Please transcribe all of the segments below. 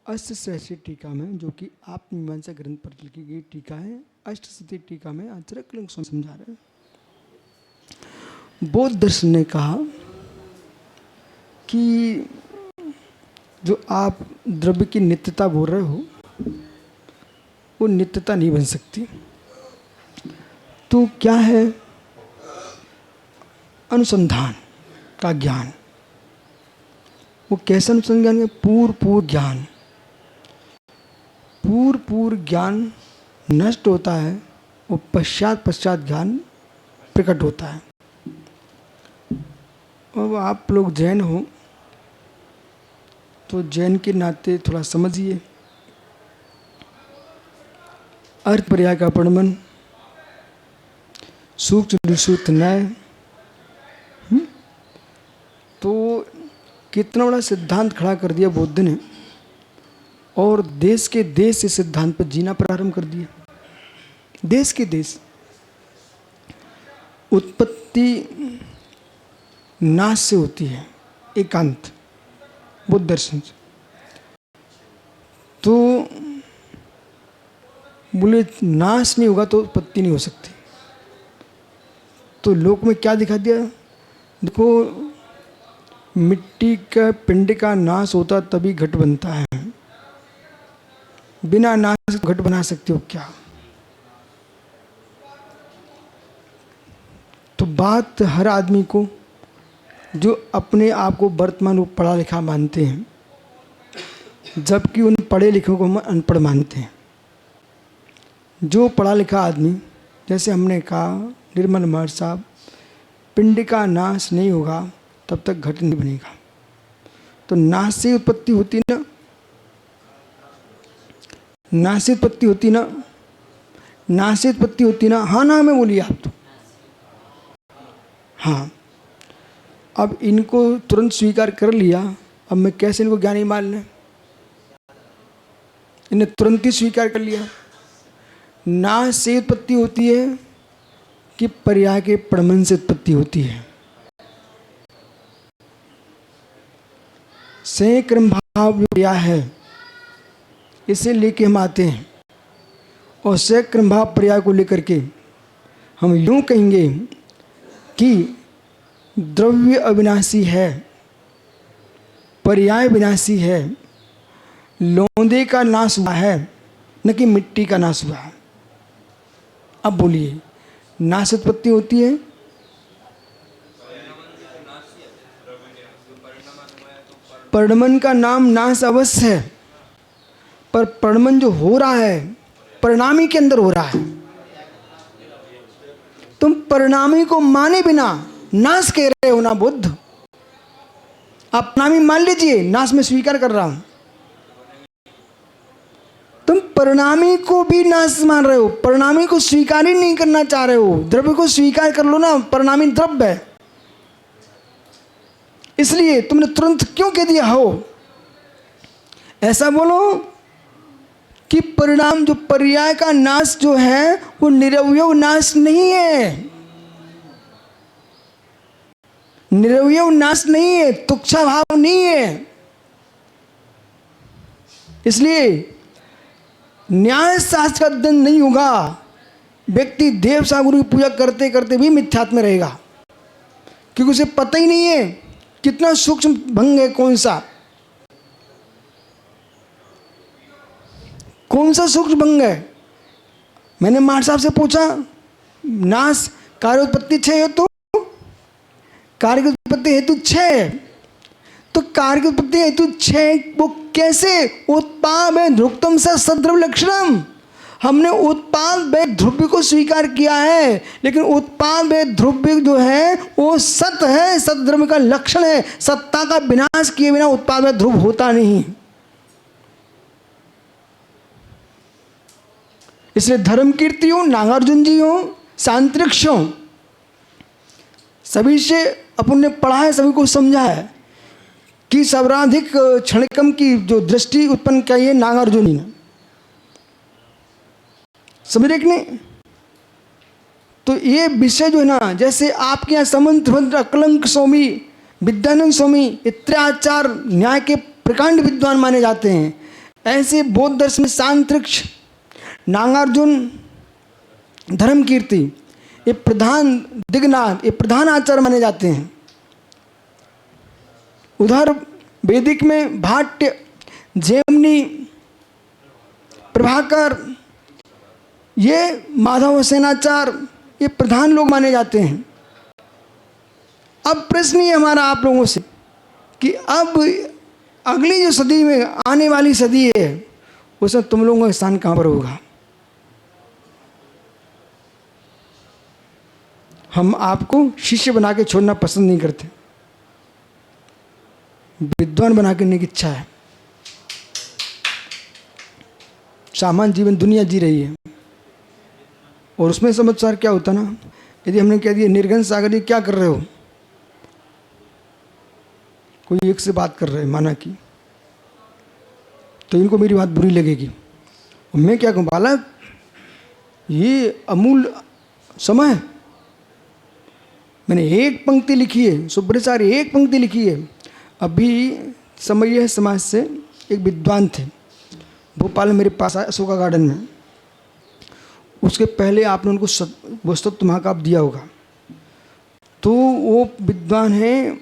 अष्टसहस्री टीका में, जो कि आत्ममीमांसा ग्रंथ पर लिखी गई टीका है, अष्टसती टीका में आचार्य कलंक समझा रहे हैं। बौद्ध दर्शन ने कहा कि जो आप द्रव्य की नित्यता बोल रहे हो वो नित्यता नहीं बन सकती। तो क्या है? अनुसंधान का ज्ञान। वो कैसा अनुसंधान है? पूर्व ज्ञान। पूर्व ज्ञान नष्ट होता है, वो पश्चात ज्ञान प्रकट होता है। अब आप लोग जैन हो तो जैन के नाते थोड़ा समझिए। अर्थ पर्याय का प्रमाण, सूक्ष्म निश्चित न्याय, तो कितना बड़ा सिद्धांत खड़ा कर दिया बुद्ध ने, और देश के देश इस सिद्धांत पर जीना प्रारंभ कर दिया। देश के देश। उत्पत्ति नाश से होती है, एकांत बुद्ध दर्शन से। तो बोले नाश नहीं होगा तो उत्पत्ति नहीं हो सकती। तो लोक में क्या दिखा दिया? देखो, मिट्टी का पिंड का नाश होता तभी घट बनता है, बिना नाश घट बना सकते हो क्या? तो बात हर आदमी को, जो अपने आप को वर्तमान रूप पढ़ा लिखा मानते हैं, जबकि उन पढ़े लिखे को हम अनपढ़ मानते हैं। जो पढ़ा लिखा आदमी, जैसे हमने कहा निर्मल महर्षि साहब, पिंड का नाश नहीं होगा तब तक घट नहीं बनेगा। तो नाश से उत्पत्ति होती ना, नाश से उत्पत्ति होती ना, नाश से उत्पत्ति होती ना। हाँ ना में बोलिए आप तो। हाँ, अब इनको तुरंत स्वीकार कर लिया, अब मैं कैसे इनको ज्ञानी मान लें? इन्हें तुरंत ही स्वीकार कर लिया। नाश से उत्पत्ति होती है कि पर्याय के प्रमाण से उत्पत्ति होती है? से क्रम भाव पर्याय है, इसे लेके हम आते हैं, और से क्रम भाव पर्याय को लेकर के हम यूं कहेंगे कि द्रव्य अविनाशी है, पर्याय विनाशी है, लौंदे का नाश हुआ है, न कि मिट्टी का नाश हुआ है। अब बोलिए, नाश उत्पत्ति होती है? परिणमन का नाम नाश अवश्य है, पर परिणमन जो हो रहा है परिणामी के अंदर हो रहा है। तुम परिणामी को माने बिना नाश कह रहे हो ना बुद्ध। आप परिणामी मान लीजिए, नाश में स्वीकार कर रहा हूं। तुम परिणामी को भी नाश मान रहे हो, परिणामी को स्वीकार ही नहीं करना चाह रहे हो। द्रव्य को स्वीकार कर लो ना, परिणामी द्रव्य है। इसलिए तुमने तुरंत क्यों कह दिया हो? ऐसा बोलो कि परिणाम जो पर्याय का नाश जो है वो निरवयव नाश नहीं है, निरवयव नाश नहीं है, तुच्छा भाव नहीं है। इसलिए न्याय शास्त्र का अध्ययन नहीं होगा, व्यक्ति देव सा गुरु की पूजा करते करते भी मिथ्यात्व में रहेगा, क्योंकि उसे पता ही नहीं है कितना सूक्ष्म भंग है। कौन सा सूक्ष्म भंग है? मैंने मार साहब से पूछा, नाश कार्य उत्पत्ति 6 हेतु, कार्य की उत्पत्ति हेतु 6, तो कार्य की उत्पत्ति हेतु 6 वो कैसे? उत्पाद में ध्रुवतम से सद्रव लक्षणम। हमने उत्पाद में ध्रुव्य को स्वीकार किया है, लेकिन उत्पाद में ध्रुव्य जो है वो सत है, सद्रव्य का लक्षण है। सत्ता का विनाश किए बिना उत्पाद में ध्रुव होता नहीं। इसलिए धर्म कीर्ति हो, नागार्जुन जी हो, सांतरिक्ष हो, सभी से अपन ने पढ़ा है, सभी को समझा है कि सर्वाधिक क्षणिकम की जो दृष्टि उत्पन्न की है नागार्जुनी ने, समझ रहे कि नहीं? तो ये विषय जो है ना, जैसे आपके यहाँ समंत्र अकलंक स्वामी, विद्यानंद स्वामी इत्याचार न्याय के प्रकांड विद्वान माने जाते हैं, ऐसे बौद्ध दर्शन में सांतरिक्ष, नागार्जुन, धर्म कीर्ति, ये प्रधान दिग्नाथ, ये प्रधान आचार्य माने जाते हैं। उधर वैदिक में भाट्य, जैमिनी, प्रभाकर, ये माधव सेनाचार्य, ये प्रधान लोग माने जाते हैं। अब प्रश्न ये हमारा आप लोगों से कि अब अगली जो सदी में आने वाली सदी है उसमें तुम लोगों का स्थान कहाँ पर होगा? हम आपको शिष्य बना के छोड़ना पसंद नहीं करते, विद्वान बना के करने की इच्छा है। सामान्य जीवन दुनिया जी रही है और उसमें समाचार क्या होता ना, यदि हमने कह दिया निर्गन सागर ये क्या कर रहे हो, कोई एक से बात कर रहे हैं माना कि, तो इनको मेरी बात बुरी लगेगी और मैं क्या कहूँ, बालक ये अमूल्य समय, मैंने एक पंक्ति लिखी है, सुब्रचार्य एक पंक्ति लिखी है। अभी समय समाज से एक विद्वान थे भोपाल में मेरे पास आए अशोका गार्डन में, उसके पहले आपने उनको वस्तुत्व महाकाव्य दिया होगा। तो वो विद्वान हैं,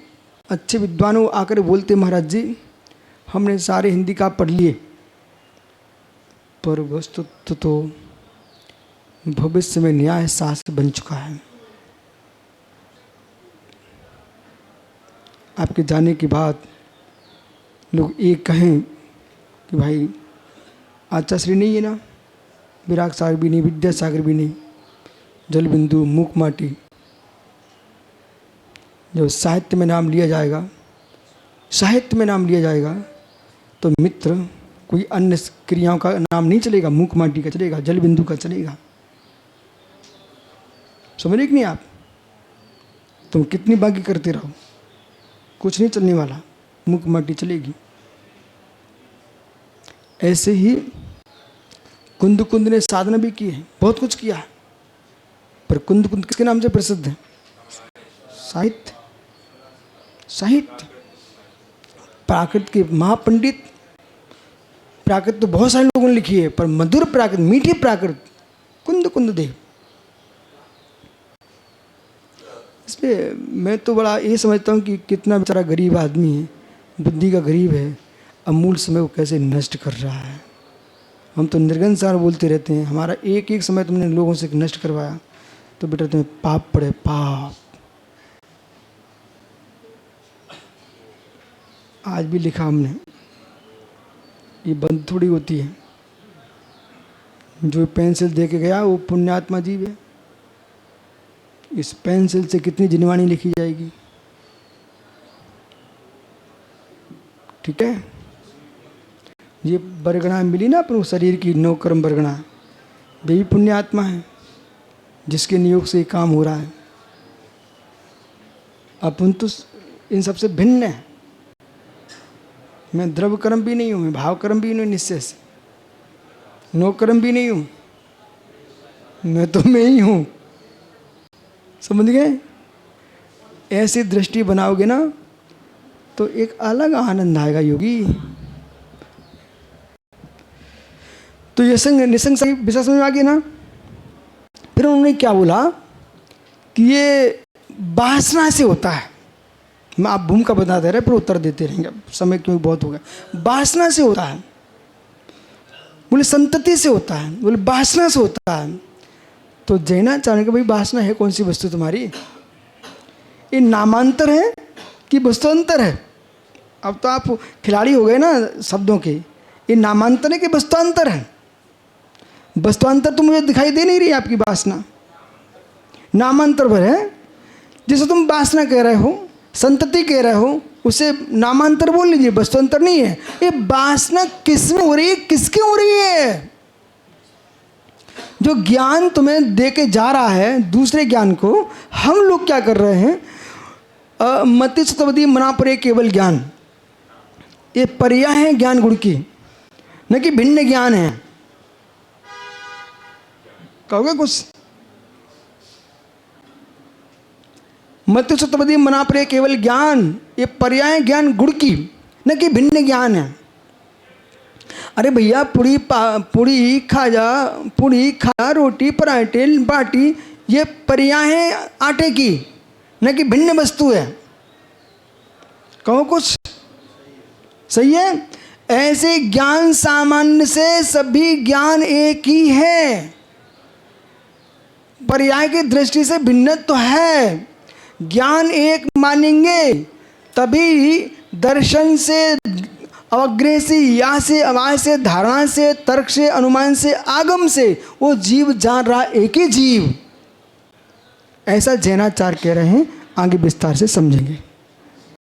अच्छे विद्वान हो, आकर बोलते महाराज जी हमने सारे हिंदी का पढ़ लिए, पर वस्तुत्व तो भविष्य में न्याय शास्त्र बन चुका है। आपके जाने के बाद लोग ये कहें कि भाई आचार्य नहीं है ना, विराग सागर भी नहीं, विद्यासागर भी नहीं, जल बिंदु, मूक माटी, जब साहित्य में नाम लिया जाएगा, साहित्य में नाम लिया जाएगा तो मित्र कोई अन्य क्रियाओं का नाम नहीं चलेगा, मूक माटी का चलेगा, जल बिंदु का चलेगा। समझ रहे कि नहीं आप? तुम कितनी बाकी करते रहो, कुछ नहीं चलने वाला, मूक माटी चलेगी। ऐसे ही कुंद कुंद ने साधना भी की है, बहुत कुछ किया है, पर कुंद कुंद किसके नाम से प्रसिद्ध है? साहित्य, साहित्य। प्राकृत के महापंडित, प्राकृत तो बहुत सारे लोगों ने लिखी है, पर मधुर प्राकृत, मीठी प्राकृत कुंद कुंद देव। इसलिए मैं तो बड़ा ये समझता हूँ कि कितना बेचारा गरीब आदमी है, बुद्धि का गरीब है, अमूल्य समय को कैसे नष्ट कर रहा है। हम तो निर्गन सार बोलते रहते हैं, हमारा एक एक समय तुमने लोगों से नष्ट करवाया तो बेटा तुम्हें पाप पड़े, पाप। आज भी लिखा हमने, ये बंद थोड़ी होती है, जो पेंसिल दे के गया वो पुण्यात्मा जीव है। इस पेंसिल से कितनी जिनवाणी लिखी जाएगी, ठीक है। ये बरगना मिली ना अपन शरीर की, नौकर्म बरगना, वे भी पुण्यात्मा है जिसके नियोग से काम हो रहा है। अपन तो इन सबसे भिन्न है। मैं द्रव्य कर्म भी नहीं हूँ, मैं भाव कर्म भी नहीं हूँ, निश्चय से नौकर्म भी नहीं हूँ, मैं तो मैं ही हूँ। समझ गए? ऐसी दृष्टि बनाओगे ना तो एक अलग आनंद आएगा योगी। तो ये संग निसंग सही विषय समझ में आ गया ना। फिर उन्होंने क्या बोला कि ये वासना से होता है। मैं आप भूमिका बता दे रहे पर उत्तर देते रहेंगे, समय क्यों बहुत हो गया। वासना से होता है, बोले संतति से होता है, बोले वासना से होता है। तो जैनाचार्य के भाई वासना है कौन सी वस्तु तुम्हारी? ये नामांतर है कि वस्तुअंतर है? अब तो आप खिलाड़ी हो गए ना शब्दों के। ये नामांतर है कि वस्तुअंतर है? वस्तुअंतर तो मुझे दिखाई दे नहीं रही आपकी वासना, नामांतर भर है। जिसे तुम वासना कह रहे हो, संतति कह रहे हो, उसे नामांतर बोल लीजिए, वस्तुअंतर नहीं है। ये वासना किस में हो रही है, किसकी हो रही है? जो ज्ञान तुम्हें दे के जा रहा है दूसरे ज्ञान को, हम लोग क्या कर रहे हैं? मति सतवदी मना परे केवल ज्ञान, ये पर्याय है ज्ञान गुण की, न कि भिन्न ज्ञान है। कहोगे कुछ? मति सतवदी मना परे केवल ज्ञान, ये पर्याय ज्ञान गुण की, न कि भिन्न ज्ञान है। अरे भैया पूड़ी खाजा रोटी पराठे बाटी ये परियां हैं आटे की, न कि भिन्न वस्तु है। कहो कुछ सही है। ऐसे ज्ञान सामान्य से सभी ज्ञान एक ही है, पर्याय की दृष्टि से भिन्न तो है। ज्ञान एक मानेंगे तभी दर्शन से, अवग्रह से, या से, आवाज से, धारणा से, तर्क से, अनुमान से, आगम से वो जीव जान रहा एक ही जीव। ऐसा जैनाचार्य कह रहे हैं, आगे विस्तार से समझेंगे।